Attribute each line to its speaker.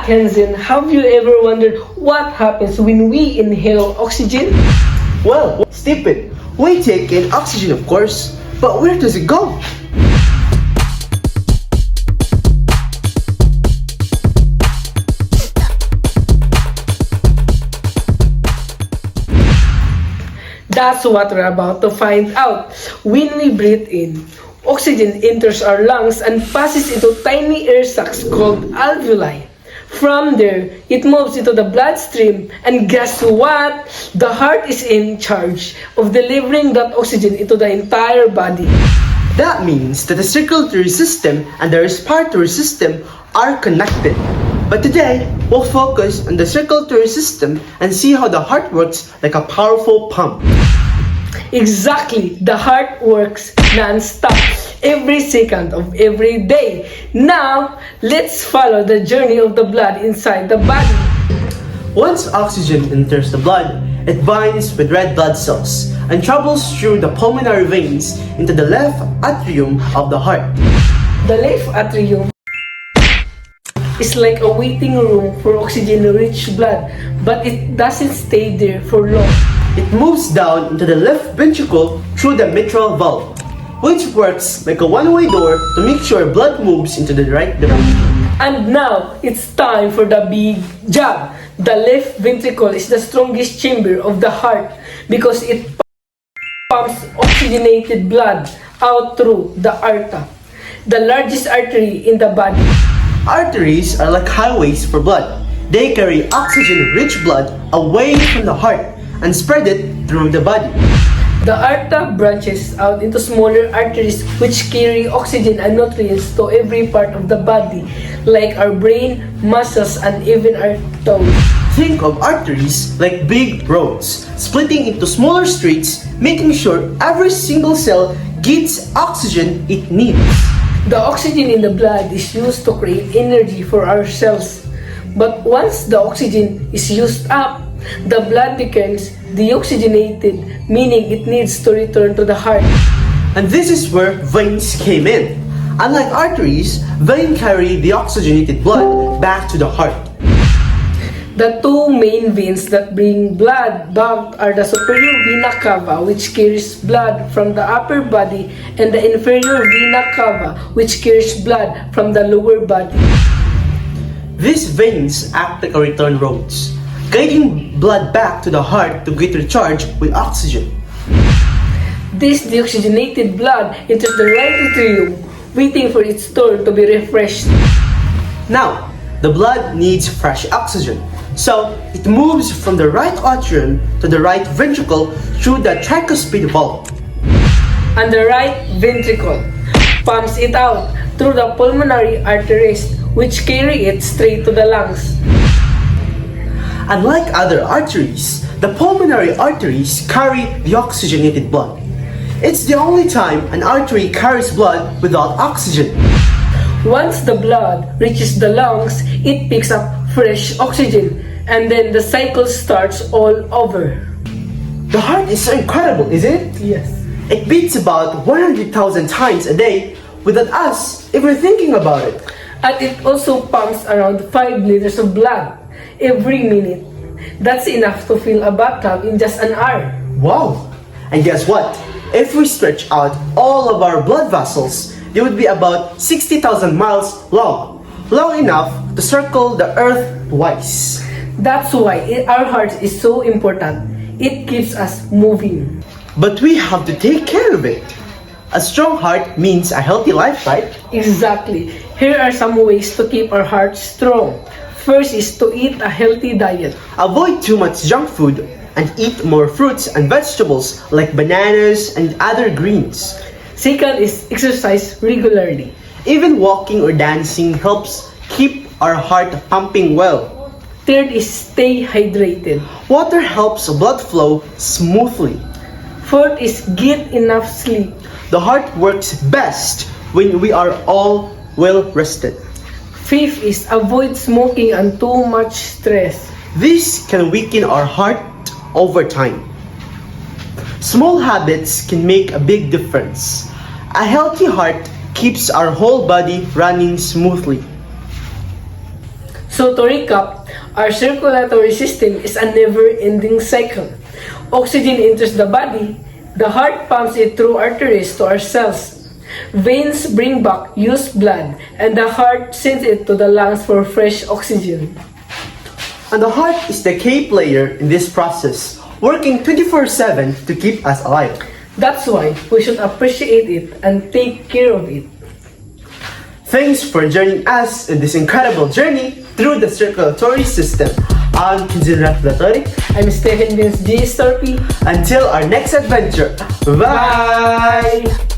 Speaker 1: Tenzin, have you ever wondered what happens when we inhale oxygen?
Speaker 2: Well, stupid. We take in oxygen, of course, but where does it go?
Speaker 1: That's what we're about to find out. When we breathe in, oxygen enters our lungs and passes into tiny air sacs called alveoli. From there, it moves into the bloodstream, and guess what? The heart is in charge of delivering that oxygen into the entire body.
Speaker 2: That means that the circulatory system and the respiratory system are connected. But today, we'll focus on the circulatory system and see how the heart works like a powerful pump.
Speaker 1: Exactly, the heart works non-stop, every second of every day. Now, let's follow the journey of the blood inside the body.
Speaker 2: Once oxygen enters the blood, it binds with red blood cells and travels through the pulmonary veins into the left atrium of the heart.
Speaker 1: The left atrium is like a waiting room for oxygen-rich blood, but it doesn't stay there for long.
Speaker 2: It moves down into the left ventricle through the mitral valve, which works like a one-way door to make sure blood moves into the right direction.
Speaker 1: And now, it's time for the big job. The left ventricle is the strongest chamber of the heart because it pumps oxygenated blood out through the aorta, the largest artery in the body.
Speaker 2: Arteries are like highways for blood. They carry oxygen-rich blood away from the heart and spread it through the body.
Speaker 1: The aorta branches out into smaller arteries which carry oxygen and nutrients to every part of the body, like our brain, muscles, and even our toes.
Speaker 2: Think of arteries like big roads, splitting into smaller streets, making sure every single cell gets oxygen it needs.
Speaker 1: The oxygen in the blood is used to create energy for our cells. But once the oxygen is used up, the blood becomes deoxygenated, meaning it needs to return to the heart.
Speaker 2: And this is where veins came in. Unlike arteries, veins carry the oxygenated blood back to the heart.
Speaker 1: The two main veins that bring blood back are the superior vena cava, which carries blood from the upper body, and the inferior vena cava, which carries blood from the lower body.
Speaker 2: These veins act like a return roads, guiding blood back to the heart to get recharged with oxygen.
Speaker 1: This deoxygenated blood enters the right atrium, waiting for its turn to be refreshed.
Speaker 2: Now, the blood needs fresh oxygen, so it moves from the right atrium to the right ventricle through the tricuspid valve.
Speaker 1: And the right ventricle pumps it out through the pulmonary arteries, which carry it straight to the lungs.
Speaker 2: Unlike other arteries, the pulmonary arteries carry the oxygenated blood. It's the only time an artery carries blood without oxygen.
Speaker 1: Once the blood reaches the lungs, it picks up fresh oxygen, and then the cycle starts all over.
Speaker 2: The heart is so incredible, isn't it?
Speaker 1: Yes.
Speaker 2: It beats about 100,000 times a day without us ever thinking about it.
Speaker 1: And it also pumps around 5 liters of blood every minute. That's enough to fill a bathtub in just an hour.
Speaker 2: Wow! And guess what? If we stretch out all of our blood vessels, they would be about 60,000 miles long. Long enough to circle the earth twice.
Speaker 1: That's why our heart is so important. It keeps us moving.
Speaker 2: But we have to take care of it. A strong heart means a healthy life, right?
Speaker 1: Exactly. Here are some ways to keep our heart strong. First is to eat a healthy diet.
Speaker 2: Avoid too much junk food and eat more fruits and vegetables like bananas and other greens.
Speaker 1: Second is exercise regularly.
Speaker 2: Even walking or dancing helps keep our heart pumping well.
Speaker 1: Third is stay hydrated.
Speaker 2: Water helps blood flow smoothly.
Speaker 1: Fourth is get enough sleep.
Speaker 2: The heart works best when we are all well rested.
Speaker 1: Fifth is avoid smoking and too much stress.
Speaker 2: This can weaken our heart over time. Small habits can make a big difference. A healthy heart keeps our whole body running smoothly.
Speaker 1: So to recap, our circulatory system is a never-ending cycle. Oxygen enters the body, the heart pumps it through arteries to our cells. Veins bring back used blood, and the heart sends it to the lungs for fresh oxygen.
Speaker 2: And the heart is the key player in this process, working 24/7 to keep us alive.
Speaker 1: That's why we should appreciate it and take care of it.
Speaker 2: Thanks for joining us in this incredible journey through the circulatory system. I'm CIRCULATORY.
Speaker 1: I'm Stephen Vince G. Storpy.
Speaker 2: Until our next adventure, bye!
Speaker 1: Bye!